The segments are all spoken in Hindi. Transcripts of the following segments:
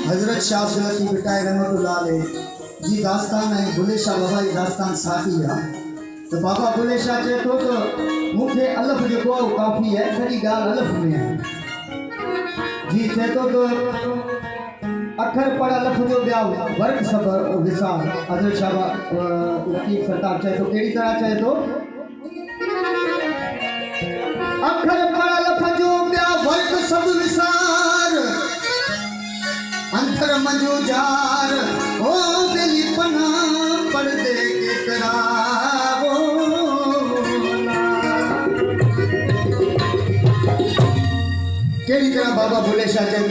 हजरत शाह सुलती बिटाए रहमतुल्लाह अलैह जी दास्तान है बुले शाह बाबा जी दास्तान साथी है। तो बाबा बुले शाह चए तो मुझे अलफ जो काफ़ी है खड़ी गाल अलफ में है जी चए तो अखर पढ़ अलफ जो ॿिया वर्क सबर विसार हजरत शाह लतीफ़ सरकार चए तो कहिड़ी तरह चए तो अखर पढ़ अलफ जो ॿिया वर्क सब विसार अंतर मंजू जार ओ बेली पना पर्दे के करावो केड़ी तरह बाबा बुले शाह चए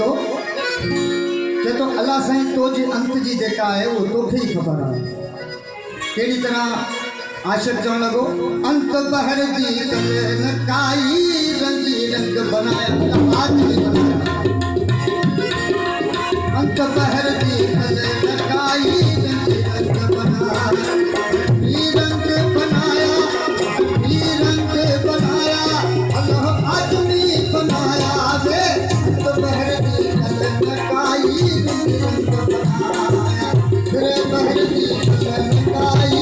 तो अल्लाह साईं तो जे अंत जी जेका है वो तोखे ही खबर है। केड़ी तरह आशिक चवण लगो अंत बहर जी न काई रंगी रंग बनाया हाथ में बनाया अंत बहर दी लगाई रंग बनाया अल्लाह आदमी बनाया वे अंत बहर दी लगाई रंग बनाया फिर बहर दी लगाई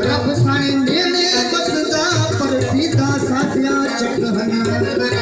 रब साईं नेने बसदा पर सीधा साथिया चक